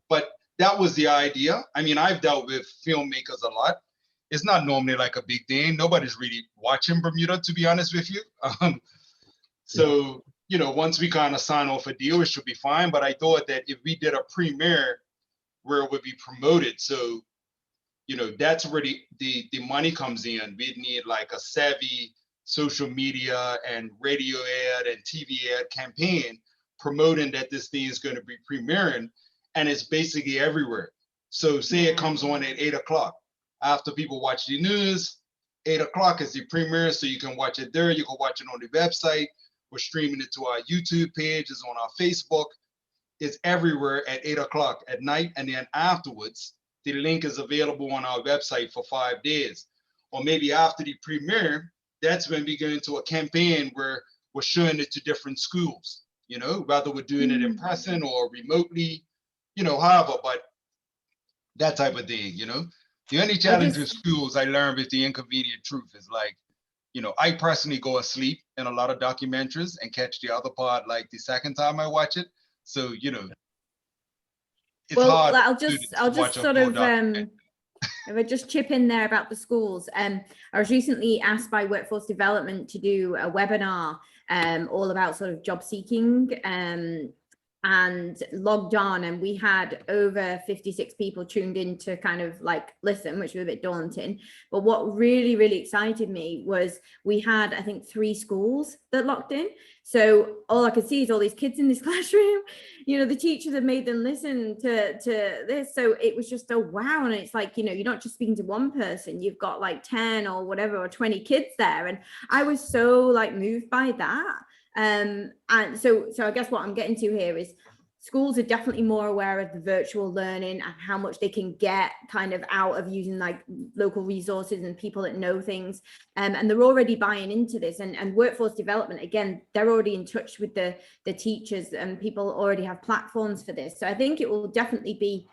But that was the idea. I mean, I've dealt with filmmakers a lot. It's not normally like a big thing. Nobody's really watching Bermuda, to be honest with you. So, you know, once we kind of sign off a deal, it should be fine. But I thought that if we did a premiere where it would be promoted, so that's where the money comes in. We need like a savvy social media and radio ad and TV ad campaign promoting that this thing is going to be premiering, and it's basically everywhere. So say it comes on at 8 o'clock. After people watch the news, 8 o'clock is the premiere, so you can watch it there. You can watch it on the website. We're streaming it to our YouTube page. It's on our Facebook. It's everywhere at 8 o'clock at night. And then afterwards, the link is available on our website for 5 days. Or maybe after the premiere, that's when we go into a campaign where we're showing it to different schools, whether we're doing it in person or remotely, however, but that type of thing, The only challenge with schools I learned with the inconvenient truth is like, I personally go asleep in a lot of documentaries and catch the other part like the second time I watch it. So, it's hard. I'll just sort of, if I just chip in there about the schools. I was recently asked by Workforce Development to do a webinar all about sort of job seeking and logged on, and we had over 56 people tuned in to kind of like listen, which was a bit daunting. But what really, really excited me was we had, I think, 3 schools that locked in. So all I could see is all these kids in this classroom. The teachers have made them listen to this. So it was just a wow. And it's like, you're not just speaking to one person, you've got like 10 or whatever, or 20 kids there. And I was so like moved by that. And so I guess what I'm getting to here is schools are definitely more aware of the virtual learning and how much they can get kind of out of using like local resources and people that know things. And they're already buying into this, and Workforce Development, again, they're already in touch with the teachers, and people already have platforms for this. So I think it will definitely be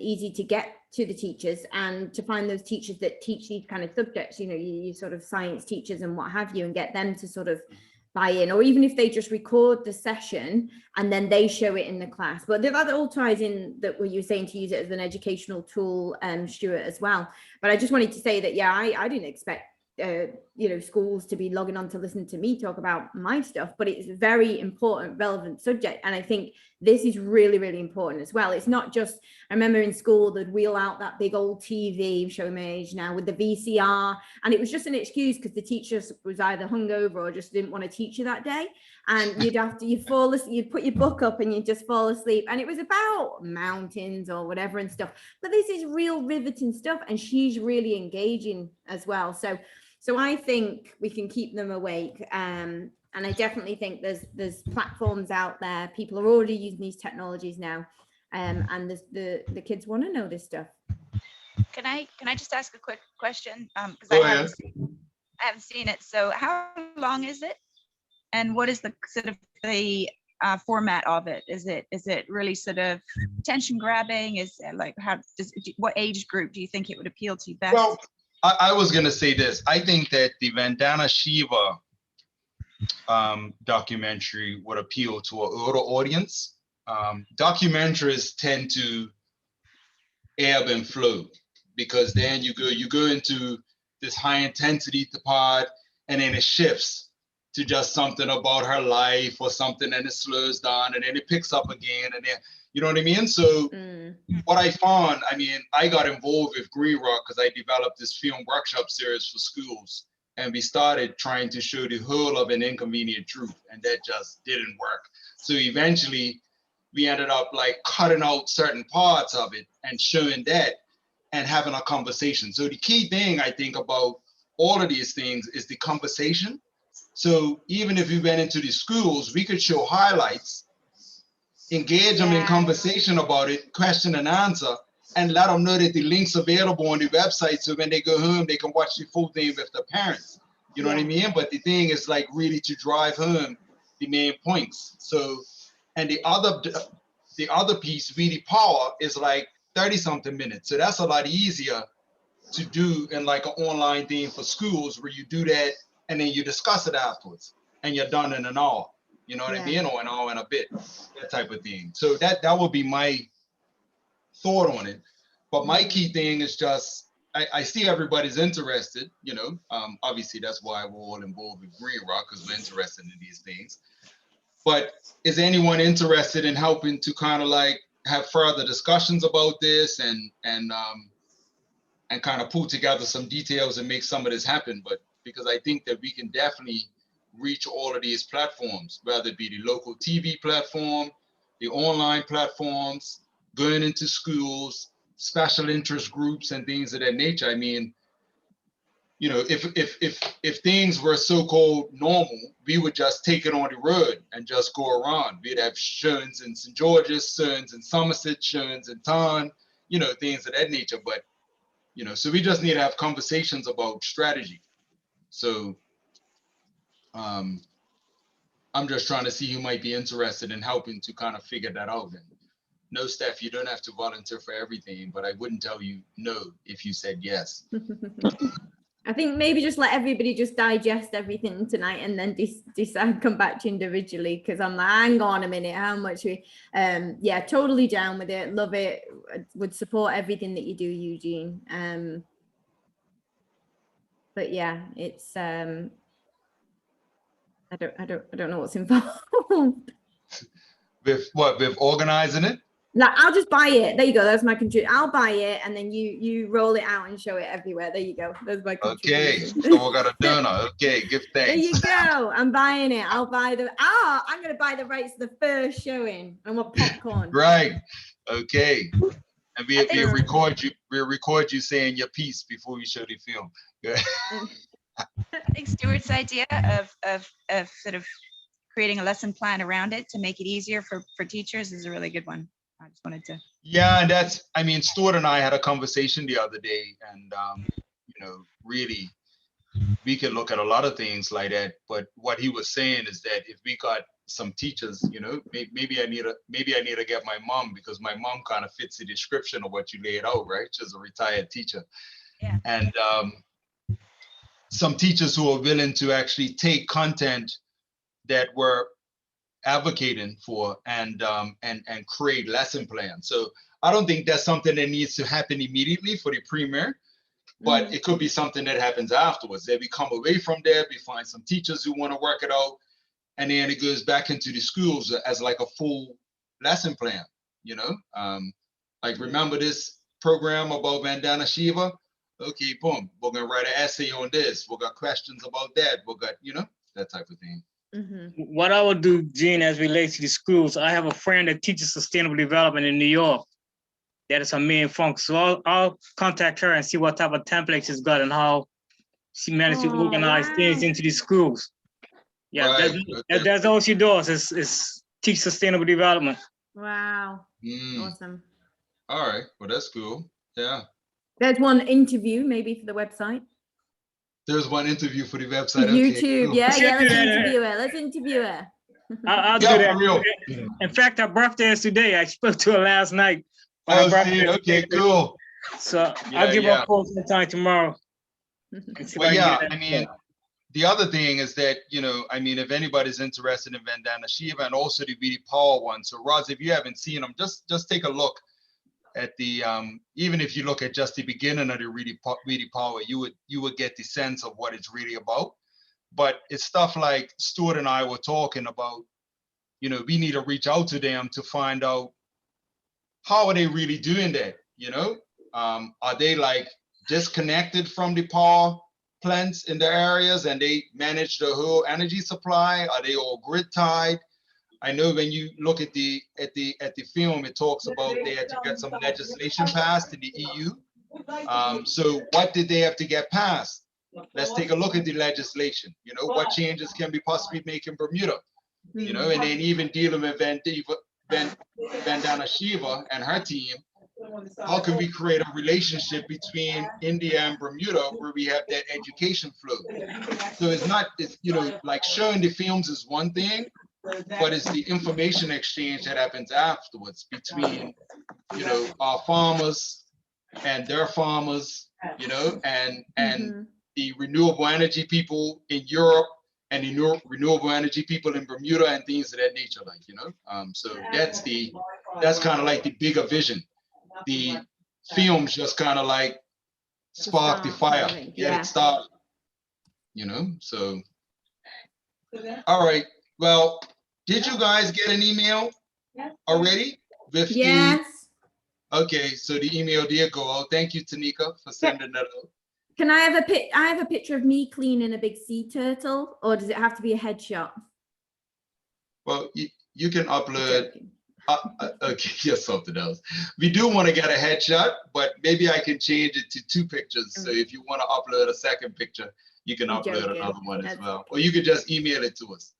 easy to get to the teachers and to find those teachers that teach these kind of subjects, you sort of science teachers and what have you, and get them to sort of buy in, or even if they just record the session and then they show it in the class. But that all ties in that what you're saying, to use it as an educational tool, Stuart, as well. But I just wanted to say that, I didn't expect schools to be logging on to listen to me talk about my stuff, but it's a very important, relevant subject. And I think this is really, really important as well. It's not just, I remember in school they'd wheel out that big old TV, showing my age now, with the VCR, and it was just an excuse because the teacher was either hungover or just didn't want to teach you that day. And you'd fall asleep, you'd put your book up and you'd just fall asleep. And it was about mountains or whatever and stuff. But this is real riveting stuff, and she's really engaging as well. So I think we can keep them awake. And I definitely think there's platforms out there. People are already using these technologies now. And the kids want to know this stuff. Can I just ask a quick question? Because I haven't seen it. So how long is it? And what is the sort of the format of it? Is it really sort of attention grabbing? Is it like what age group do you think it would appeal to best? Well, I was going to say this. I think that the Vandana Shiva documentary would appeal to an older audience. Documentaries tend to ebb and flow, because then you go into this high intensity part, and then it shifts to just something about her life or something, and it slows down and then it picks up again, and then, you know what I mean? So what I found, I got involved with Greenrock because I developed this film workshop series for schools, and we started trying to show the whole of an inconvenient truth, and that just didn't work. So eventually we ended up like cutting out certain parts of it and showing that and having a conversation. So the key thing I think about all of these things is the conversation. So even if we went into the schools, we could show highlights, engage them in conversation about it, question and answer, and let them know that the link's available on the website. So when they go home, they can watch the full thing with their parents. You know what I mean? But the thing is like really to drive home the main points. So, and the other piece, really power, is like 30 something minutes. So that's a lot easier to do in like an online thing for schools, where you do that and then you discuss it afterwards and you're done in an hour. You know what I mean? Or an hour and a bit, that type of thing. So that would be my thought on it. But my key thing is just, I see everybody's interested, obviously that's why we're all involved with Greenrock, because we're interested in these things. But is anyone interested in helping to kind of like have further discussions about this and kind of pull together some details and make some of this happen. But because I think that we can definitely reach all of these platforms, whether it be the local TV platform, the online platforms, going into schools, special interest groups and things of that nature. I mean, you know, if things were so-called normal, we would just take it on the road and just go around. We'd have shuns in St. George's, shuns in Somerset, shuns in Taunton, you know, things of that nature. But, you know, so we just need to have conversations about strategy. So I'm just trying to see who might be interested in helping to kind of figure that out. And no, Steph, you don't have to volunteer for everything, but I wouldn't tell you no if you said yes. I think maybe just let everybody just digest everything tonight and then decide, come back to you individually, because I'm like, hang on a minute, how much we, yeah, totally down with it, love it, would support everything that you do, Eugene. But yeah, it's, I don't know what's involved. With what, with organizing it? Like, I'll just buy it. There you go. That's my contribution. I'll buy it, and then you roll it out and show it everywhere. There you go. That's my contribution. Okay, so we got a donor. Okay, give thanks. There you go. I'm buying it. I'll buy the. Oh, I'm gonna buy the rights to the first showing. I want popcorn. Right. Okay. And we'll record you. We'll record you saying your piece before we show the film. I think Stuart's idea of sort of creating a lesson plan around it to make it easier for teachers is a really good one. I just wanted to. Yeah, and that's, I mean, Stuart and I had a conversation the other day, and you know, really, we could look at a lot of things like that. But what he was saying is that if we got some teachers, you know, maybe I need to get my mom, because my mom kind of fits the description of what you laid out, right? She's a retired teacher. Yeah. And some teachers who are willing to actually take content that we're advocating for and create lesson plans. So I don't think that's something that needs to happen immediately for the premier, but it could be something that happens afterwards. That we come away from there, we find some teachers who want to work it out, and then it goes back into the schools as like a full lesson plan, you know? Like, remember this program about Vandana Shiva? Okay, boom, we're gonna write an essay on this. We got questions about that. We got, you know, that type of thing. What I would do, Gene, as relates to the schools, I have a friend that teaches sustainable development in New York. That is her main function. So I'll contact her and see what type of templates she's got and how she managed to organize things into the schools. Yeah, right. That's all she does is teach sustainable development. Wow. Awesome. All right. Well, that's cool. Yeah. There's one interview maybe for the website. There's one interview for the website. YouTube, okay, cool. yeah, let's interview her. Let's interview her. I'll do that. Real. In fact, her birthday is today. I spoke to her last night. Okay, cool. So yeah, I'll give her a call sometime tomorrow. Well, yeah, I mean, the other thing is that, you know, I mean, if anybody's interested in Vandana Shiva and also the Really Power one, so Roz, if you haven't seen them, just take a look at the even if you look at just the beginning of the Really Power, you would get the sense of what it's really about. But it's stuff like Stuart and I were talking about, you know, we need to reach out to them to find out how are they really doing that, you know? Are they like disconnected from the power plants in their areas and they manage the whole energy supply? Are they all grid tied? I know when you look at the film, it talks about they had to get some legislation passed in the EU. So what did they have to get passed? Let's take a look at the legislation. You know, what changes can we possibly make in Bermuda? You know, and then even dealing with Vandana Shiva and her team, how can we create a relationship between India and Bermuda where we have that education flow? So it's you know, like showing the films is one thing, but it's the information exchange that happens afterwards between, you know, our farmers and their farmers, you know, and the renewable energy people in Europe and the renewable energy people in Bermuda and things of that nature, like, you know. So that's kind of like the bigger vision. The films just kind of like spark the fire, get it started, you know. So, all right. Well, did you guys get an email already with yes. Okay, so the email did go out. Thank you, Tanika, for sending that out. Can I have I have a picture of me cleaning a big sea turtle, or does it have to be a headshot? Well, you can upload. Okay, here's something else. We do want to get a headshot, but maybe I can change it to 2 pictures. So if you want to upload a second picture, you can upload another one as well. Or you could just email it to us,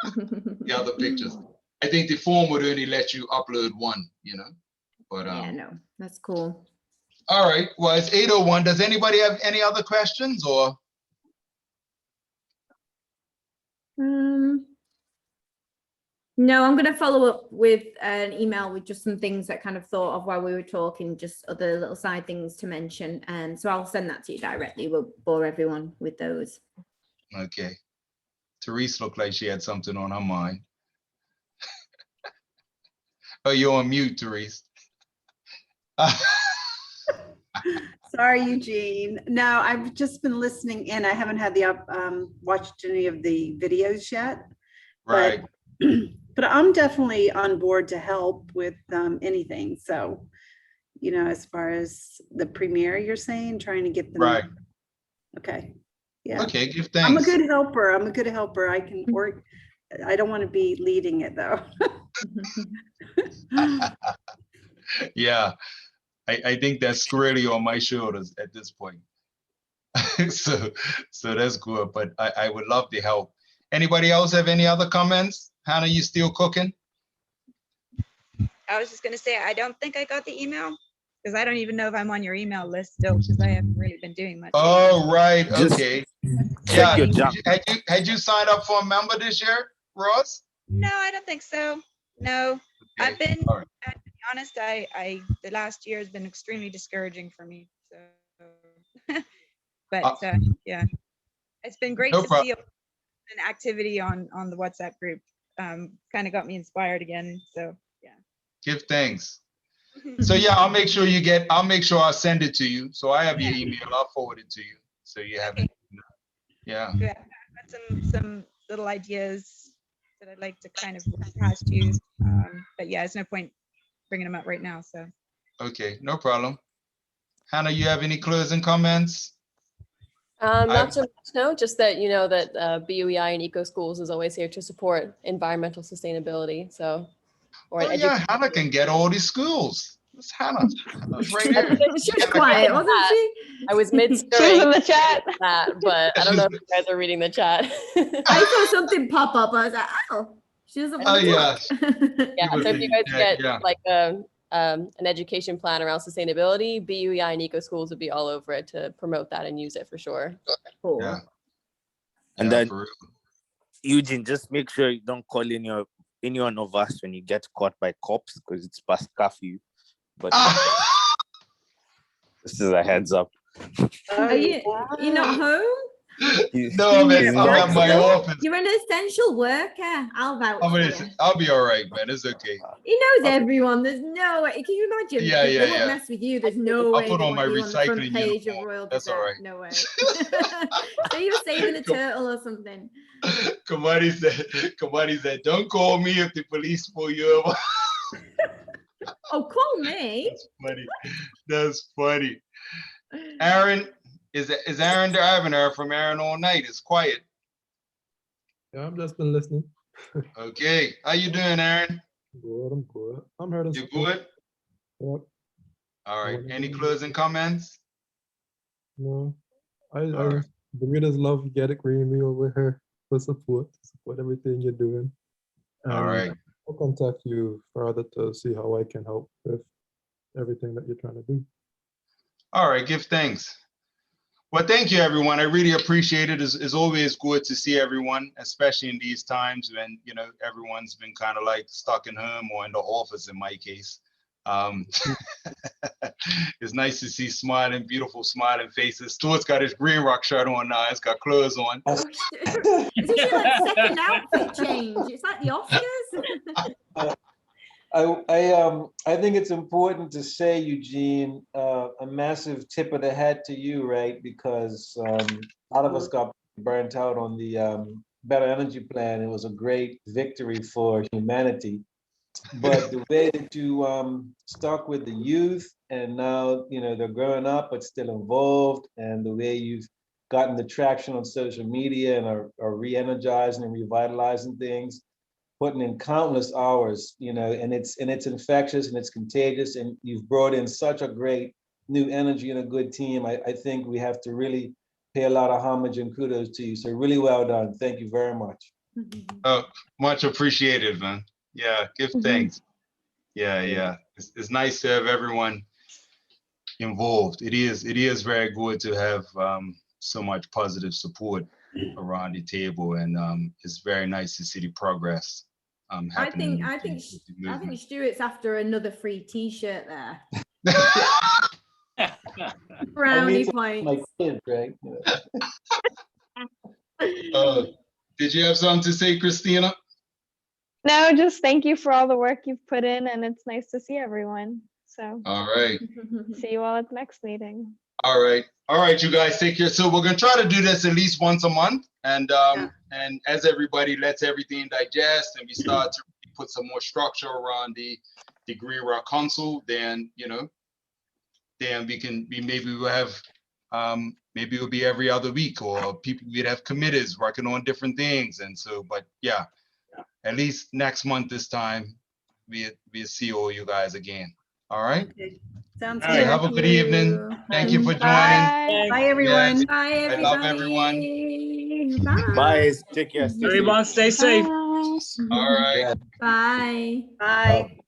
the other pictures. I think the form would only let you upload 1, you know. But yeah, no, that's cool. All right, well, it's 8:01. Does anybody have any other questions or? No, I'm going to follow up with an email with just some things that kind of thought of while we were talking, just other little side things to mention. And so I'll send that to you directly. We'll bore everyone with those. Okay. Therese looked like she had something on her mind. Oh, you're on mute, Therese. Sorry, Eugene. No, I've just been listening in. I haven't had the watched any of the videos yet. Right. But I'm definitely on board to help with anything. So, you know, as far as the premiere, you're saying, trying to get them. Right. Okay. Yeah. Okay, give thanks. I'm a good helper. I'm a good helper. I can work. I don't want to be leading it though. Yeah, I think that's squarely on my shoulders at this point. so that's good, but I would love the help. Anybody else have any other comments? Hannah, you still cooking? I was just going to say, I don't think I got the email because I don't even know if I'm on your email list still because I haven't really been doing much. Oh, right. Okay. Check your junk. Had you signed up for a member this year, Ross? No, I don't think so. No, Okay. I've been, All right. to be honest, the last year has been extremely discouraging for me. So, but yeah, it's been great No to problem. see an activity on the WhatsApp group. Kind of got me inspired again. So yeah. Give thanks. So yeah, I'll make sure I'll send it to you. So I have your email. I'll forward it to you. So you have it. Yeah. Good. I've got some little ideas that I'd like to kind of run past you. But yeah, there's no point bringing them up right now. So. Okay, no problem. Hannah, you have any closing comments? Not so much, no, just that, you know, that BUEI and Eco Schools is always here to support environmental sustainability. So, Oh yeah, Hannah can get all these schools. It's Hannah. Hannah's right here. She was quiet, wasn't she? I was mid-story. She was in the chat. But I don't know if you guys are reading the chat. I saw something pop up. I was like, oh, she doesn't want to talk. Yeah, so if you guys get like an education plan around sustainability, BUEI and Eco Schools would be all over it to promote that and use it for sure. Cool. Yeah. And then Eugene, just make sure you don't call anyone of us when you get caught by cops because it's past curfew. But this is a heads up. Are you not home? No, I'm at my office. You're an essential worker. I'll vouch for you. I'll be all right, man. It's okay. He knows everyone. There's no way. Can you imagine? Yeah, If yeah, they won't mess with you. There's no way. I'll put on my you on the front recycling page uniform. of Royal That's all Gazette. right. No way. So you were saving a turtle or something. Kamani said, don't call me if the police pull you over. Oh, call me. That's funny. That's funny. Aaron, is Aaron there? I haven't heard from Aaron all night. It's quiet. Yeah, I've just been listening. Okay. How you doing, Aaron? Good, I'm good. I'm heard. You good? Yep. All right. Any closing comments? No. I right. the readers love Get It Green over here for support everything you're doing. All right. I'll contact you further to see how I can help with everything that you're trying to do. All right. Give thanks. Well, thank you, everyone. I really appreciate it. It's always good to see everyone, especially in these times when, you know, everyone's been kind of like stuck in home or in the office in my case. It's nice to see beautiful smiling faces. Stuart's got his Greenrock shirt on now. It's got clothes on. Is this your like second outfit change? It's like the Oscars. I think it's important to say, Eugene, a massive tip of the hat to you, right? Because a lot of us got burnt out on the Better Energy Plan. It was a great victory for humanity. But the way that you stuck with the youth, and now, you know, they're growing up but still involved, and the way you've gotten the traction on social media and are re-energizing and revitalizing things, putting in countless hours, you know, and it's infectious and it's contagious, and you've brought in such a great new energy and a good team. I think we have to really pay a lot of homage and kudos to you. So really well done. Thank you very much. Oh, much appreciated, man. Yeah, give thanks. Yeah. It's nice to have everyone involved. It is very good to have so much positive support around the table, and it's very nice to see the progress happening. I think Stuart's after another free T-shirt there. Brownie points. My kids, right? Did you have something to say, Christina? No, just thank you for all the work you've put in, and it's nice to see everyone. So All right. see you all at the next meeting. All right, you guys take care. So we're gonna try to do this at least once a month, and as everybody lets everything digest and we start to put some more structure around the Greenrock Council, then then maybe we'll have maybe it'll be every other week, or people we'd have committees working on different things, and so. But yeah, at least next month this time we'll see all you guys again. All right. Okay. Sounds All right. good. Have a good evening. Thank you for joining. Bye, everyone. Yes, Bye, everybody. I love everyone. Bye. Take care. Stay safe. Everyone stay safe. All right. Bye. Bye.